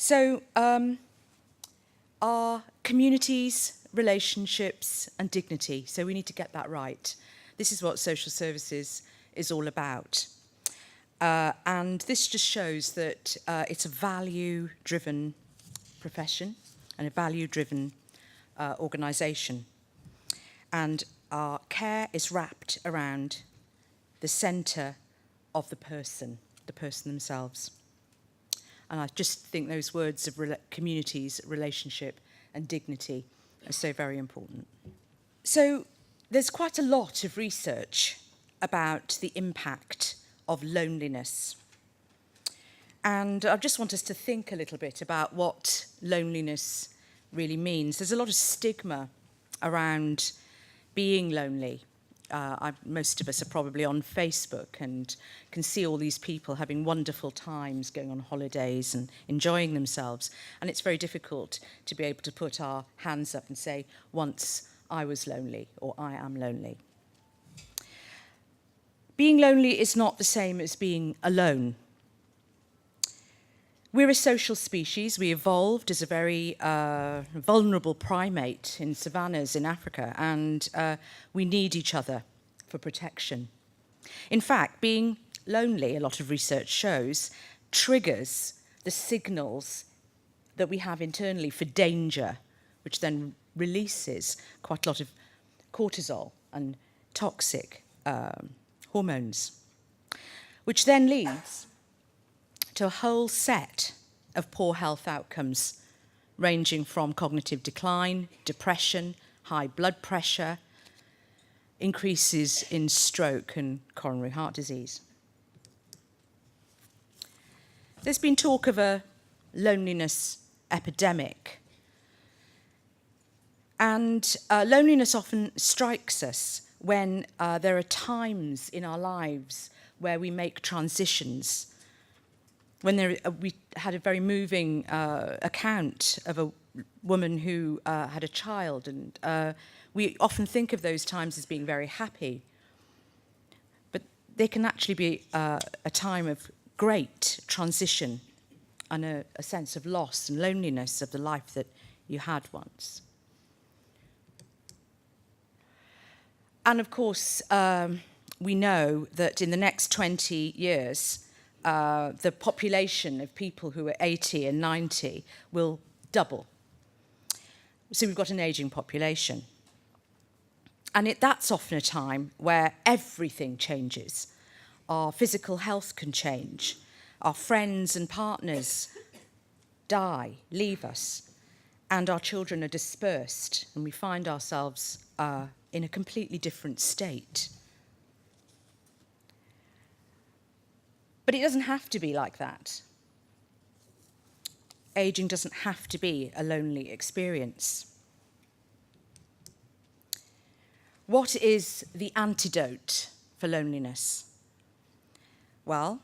So our communities, relationships and dignity. So we need to get that right. This is what social services is all about. And this just shows that it's a value-driven profession and a value-driven organisation. And our care is wrapped around the centre of the person themselves. And I just think those words of communities, relationship and dignity are so very important. So there's quite a lot of research about the impact of loneliness. And I just want us to think a little bit about what loneliness really means. There's a lot of stigma around being lonely. Most of us are probably on Facebook and can see all these people having wonderful times, going on holidays and enjoying themselves. And it's very difficult to be able to put our hands up and say, once I was lonely, or I am lonely. Being lonely is not the same as being alone. We're a social species. We evolved as a very vulnerable primate in savannas in Africa, and we need each other for protection. In fact, being lonely, a lot of research shows, triggers the signals that we have internally for danger, which then releases quite a lot of cortisol and toxic hormones, which then leads to a whole set of poor health outcomes, ranging from cognitive decline, depression, high blood pressure, increases in stroke and coronary heart disease. There's been talk of a loneliness epidemic. And loneliness often strikes us when there are times in our lives where we make transitions. When we had a very moving account of a woman who had a child, and we often think of those times as being very happy, but they can actually be a time of great transition and a sense of loss and loneliness of the life that you had once. And of course, we know that in the next 20 years, the population of people who are 80 and 90 will double. So we've got an ageing population. And that's often a time where everything changes. Our physical health can change. Our friends and partners die, leave us, and our children are dispersed, and we find ourselves in a completely different state. But it doesn't have to be like that. Aging doesn't have to be a lonely experience. What is the antidote for loneliness? Well,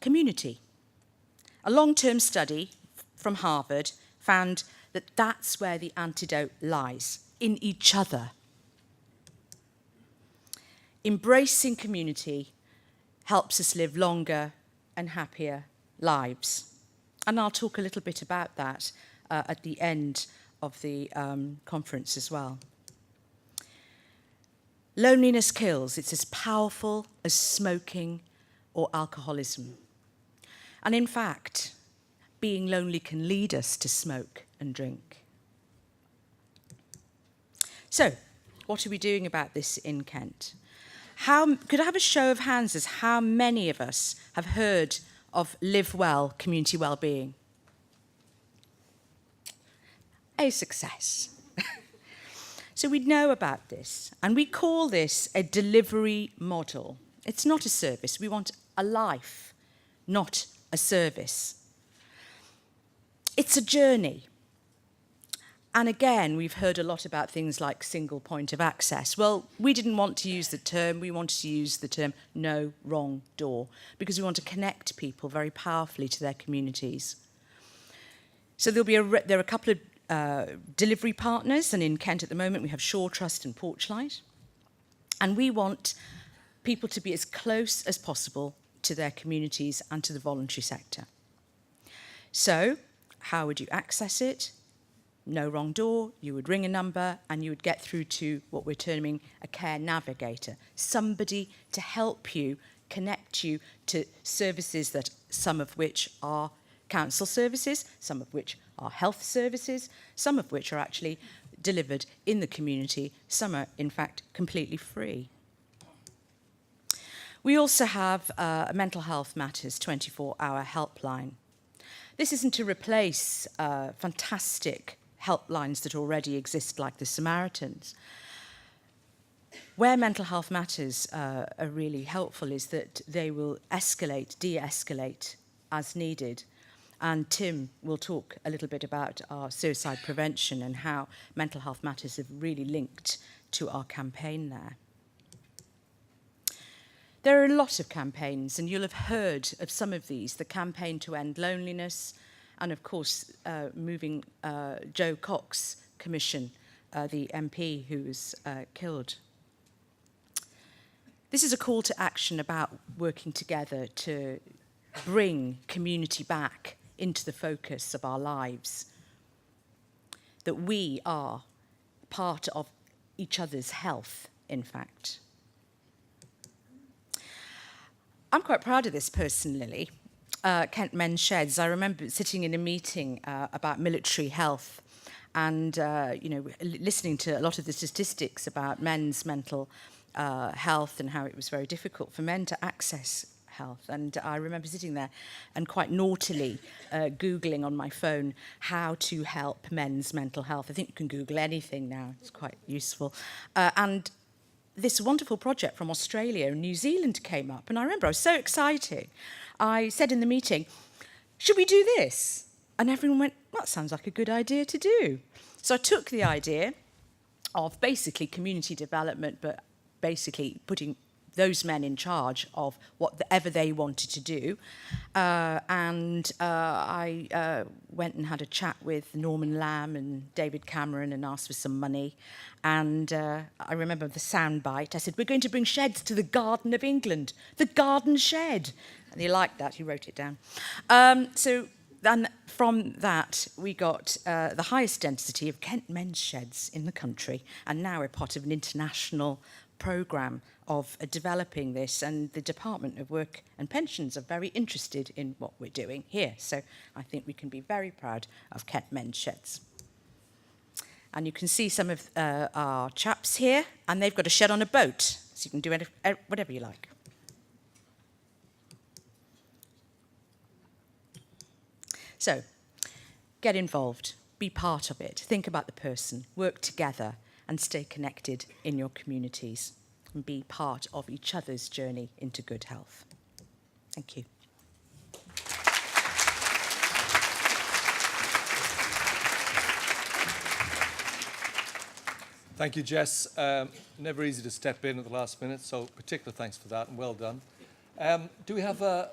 community. A long-term study from Harvard found that that's where the antidote lies, in each other. Embracing community helps us live longer and happier lives. And I'll talk a little bit about that at the end of the conference as well. Loneliness kills. It's as powerful as smoking or alcoholism. And in fact, being lonely can lead us to smoke and drink. So, what are we doing about this in Kent? Could I have a show of hands as how many of us have heard of Live Well community wellbeing? A success. So we know about this, and we call this a delivery model. It's not a service. We want a life, not a service. It's a journey. And again, we've heard a lot about things like single point of access. Well, we didn't want to use the term. We wanted to use the term no wrong door, because we want to connect people very powerfully to their communities. So there are a couple of delivery partners, and in Kent at the moment we have Shore Trust and Porchlight. And we want people to be as close as possible to their communities and to the voluntary sector. So, how would you access it? No wrong door, you would ring a number and you would get through to what we're terming a care navigator, somebody to help you, connect you to services that some of which are council services, some of which are health services, some of which are actually delivered in the community, some are in fact completely free. We also have a mental health matters 24-hour helpline. This isn't to replace fantastic helplines that already exist, like the Samaritans. Where mental health matters are really helpful is that they will escalate, de-escalate as needed. And Tim will talk a little bit about our suicide prevention and how mental health matters have really linked to our campaign there. There are a lot of campaigns, and you'll have heard of some of these, the campaign to end loneliness, and of course, moving Joe Cox Commission, the MP who was killed. This is a call to action about working together to bring community back into the focus of our lives, that we are part of each other's health, in fact. I'm quite proud of this personally. Kent Men's Sheds. I remember sitting in a meeting about military health and listening to a lot of the statistics about men's mental health and how it was very difficult for men to access health. And I remember sitting there and quite naughtily Googling on my phone how to help men's mental health. I think you can Google anything now. It's quite useful. And this wonderful project from Australia and New Zealand came up. And I remember I was so excited. I said in the meeting, should we do this? And everyone went, well, that sounds like a good idea to do. So I took the idea of basically community development, but basically putting those men in charge of whatever they wanted to do. I went and had a chat with Norman Lamb and David Cameron and asked for some money. And I remember the soundbite. I said, we're going to bring sheds to the Garden of England, the garden shed. And he liked that, he wrote it down. So then from that, we got the highest density of Kent Men's Sheds in the country. And now we're part of an international programme of developing this, and the Department of Work and Pensions are very interested in what we're doing here. So I think we can be very proud of Kent Men's Sheds. And you can see some of our chaps here, and they've got a shed on a boat, so you can do whatever you like. So, get involved, be part of it, think about the person, work together, and stay connected in your communities and be part of each other's journey into good health. Thank you. Thank you, Jess. Never easy to step in at the last minute, so particular thanks for that and well done. Do we have a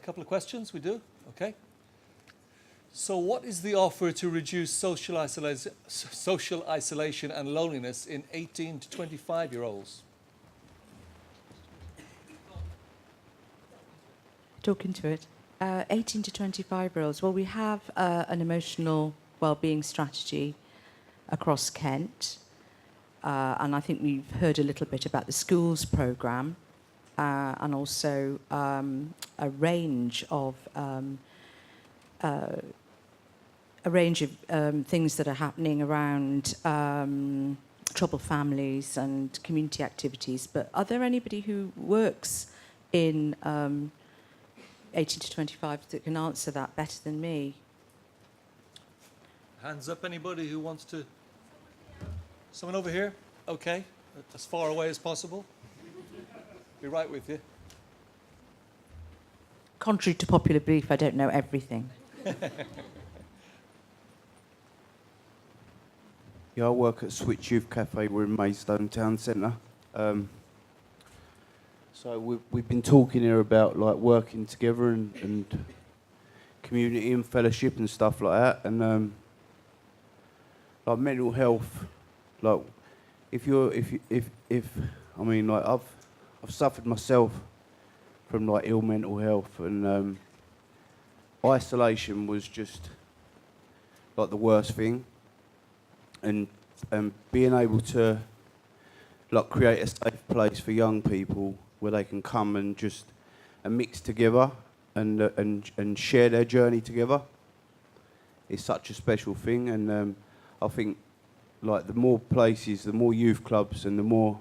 couple of questions? We do? Okay. So what is the offer to reduce social isolation and loneliness in 18 to 25-year-olds? Talking to it. 18 to 25-year-olds. Well, we have an emotional wellbeing strategy across Kent. And I think we've heard a little bit about the schools programme and also a range of things that are happening around troubled families and community activities. But are there anybody who works in 18 to 25 that can answer that better than me? Hands up, anybody who wants to? Someone over here? Okay, as far away as possible. Be right with you. Contrary to popular belief, I don't know everything. Yeah, I work at Switch Youth Cafe. We're in Maidstone Town Centre. So we've been talking here about like working together and community and fellowship and stuff like that. And like mental health, like if I mean like I've suffered myself from like ill mental health, and isolation was just like the worst thing, and being able to like create a safe place for young people where they can come and just mix together and share their journey together is such a special thing. And I think like the more places, the more youth clubs, and the more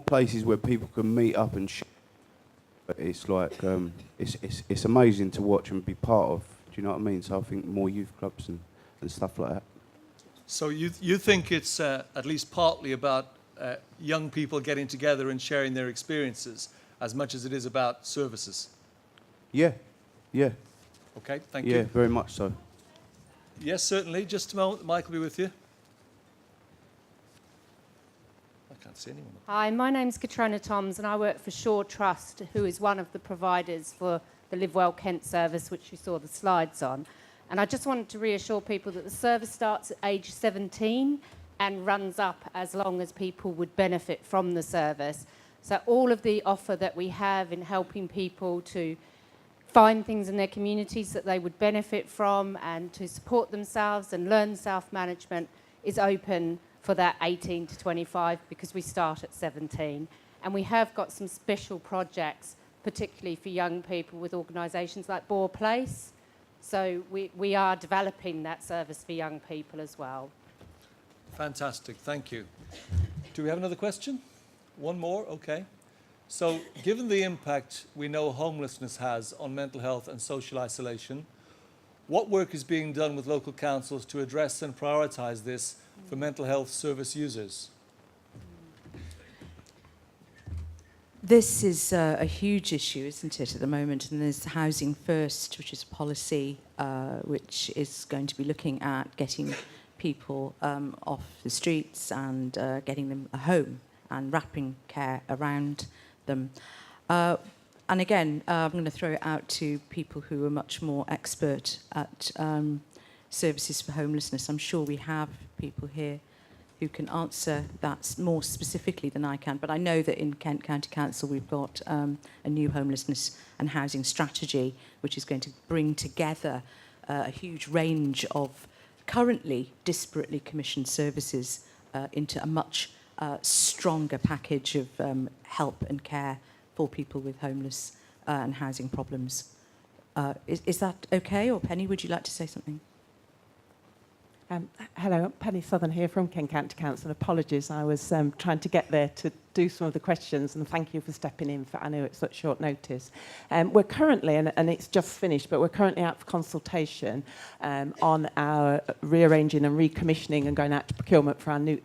places where people can meet up and share. It's like it's amazing to watch and be part of. Do you know what I mean? So I think more youth clubs and stuff like that. So you think it's at least partly about young people getting together and sharing their experiences as much as it is about services? Yeah. Okay, thank Yeah, you. very much so. Yes, certainly. Just a moment, Mike will be with you. I can't see anyone. Hi, my name's Katrina Toms and I work for Shaw Trust, who is one of the providers for the Live Well Kent service, which you saw the slides on. And I just wanted to reassure people that the service starts at age 17 and runs up as long as people would benefit from the service. So all of the offer that we have in helping people to find things in their communities that they would benefit from and to support themselves and learn self-management is open for that 18 to 25 because we start at 17. And we have got some special projects, particularly for young people with organisations like Boar Place. So we are developing that service for young people as well. Fantastic, thank you. Do we have another question? One more, okay. So, given the impact we know homelessness has on mental health and social isolation, what work is being done with local councils to address and prioritise this for mental health service users? This is a huge issue, isn't it, at the moment? And there's Housing First, which is a policy which is going to be looking at getting people off the streets and getting them a home and wrapping care around them. And again, I'm going to throw it out to people who are much more expert at services for homelessness. I'm sure we have people here who can answer that more specifically than I can. But I know that in Kent County Council we've got a new homelessness and housing strategy, which is going to bring together a huge range of currently disparately commissioned services into a much stronger package of help and care for people with homeless and housing problems. Is that okay? Or Penny, would you like to say something? Hello, Penny Southern here from Kent County Council. Apologies, I was trying to get there to do some of the questions, and thank you for stepping in for Anu at such short notice. We're currently, and it's just finished, but we're currently out for consultation on our rearranging and recommissioning and going out to procurement for our new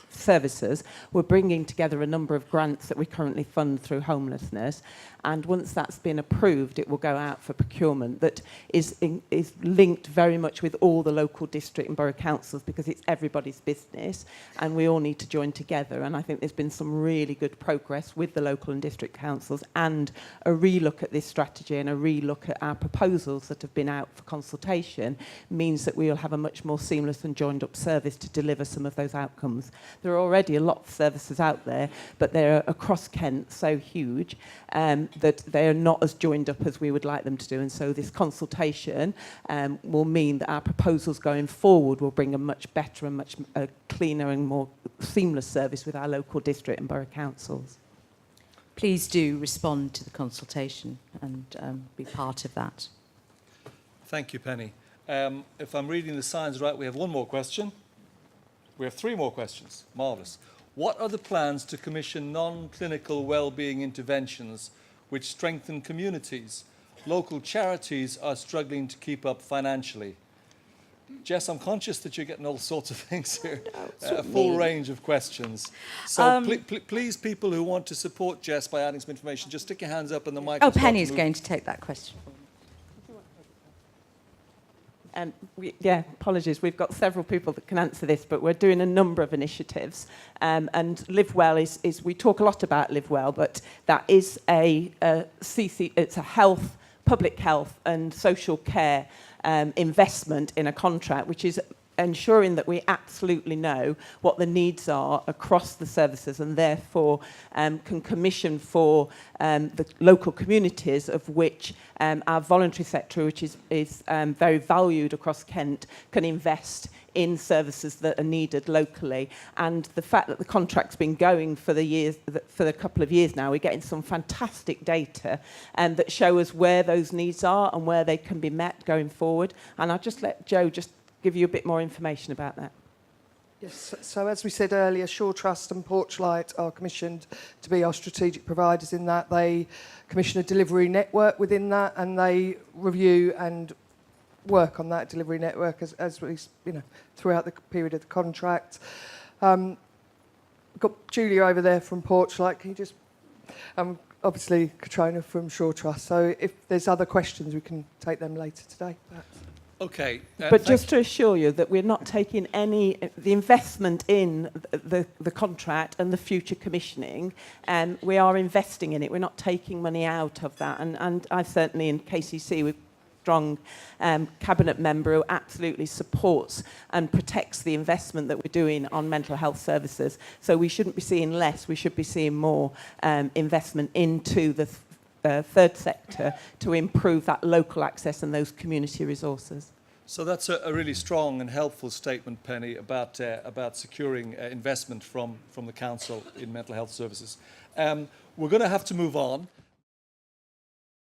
services. We're bringing together a number of grants that we currently fund through homelessness, and once that's been approved, it will go out for procurement that is linked very much with all the local district and borough councils, because it's everybody's business and we all need to join together. And I think there's been some really good progress with the local and district councils, and a relook at this strategy and a relook at our proposals that have been out for consultation means that we will have a much more seamless and joined up service to deliver some of those outcomes. There are already a lot of services out there, but they're across Kent so huge that they are not as joined up as we would like them to do. And so this consultation will mean that our proposals going forward will bring a much better and much cleaner and more seamless service with our local district and borough councils. Please do respond to the consultation and be part of that. Thank you, Penny. If I'm reading the signs right, we have one more question. We have three more questions. Marvellous. What are the plans to commission non-clinical wellbeing interventions which strengthen communities? Local charities are struggling to keep up financially. Jess, I'm conscious that you're getting all sorts of things here, a full range of questions. So please, people who want to support Jess by adding some information, just stick your hands up and the mic. Oh, Penny's going to take that question. Apologies. We've got several people that can answer this, but we're doing a number of initiatives. And Live Well is we talk a lot about Live Well, but that is it's a public health and social care investment in a contract, which is ensuring that we absolutely know what the needs are across the services, and therefore can commission for the local communities, of which our voluntary sector, which is very valued across Kent, can invest in services that are needed locally. And the fact that the contract's been going for a couple of years now, we're getting some fantastic data that show us where those needs are and where they can be met going forward. And I'll just let Joe just give you a bit more information about that. Yes, so as we said earlier, Shore Trust and Porchlight are commissioned to be our strategic providers in that. They commission a delivery network within that, and they review and work on that delivery network as we, throughout the period of the contract. We've got Julia over there from Porchlight. Can you just, obviously Katrina from Shore Trust. So if there's other questions, we can take them later today, perhaps. Okay. But just to assure you that we're not taking the investment in the contract and the future commissioning, we are investing in it. We're not taking money out of that. And I certainly, in KCC, with strong cabinet member who absolutely supports and protects the investment that we're doing on mental health services. So we shouldn't be seeing less, we should be seeing more investment into the third sector to improve that local access and those community resources. So that's a really strong and helpful statement, Penny, about securing investment from the council in mental health services. We're going to have to move on.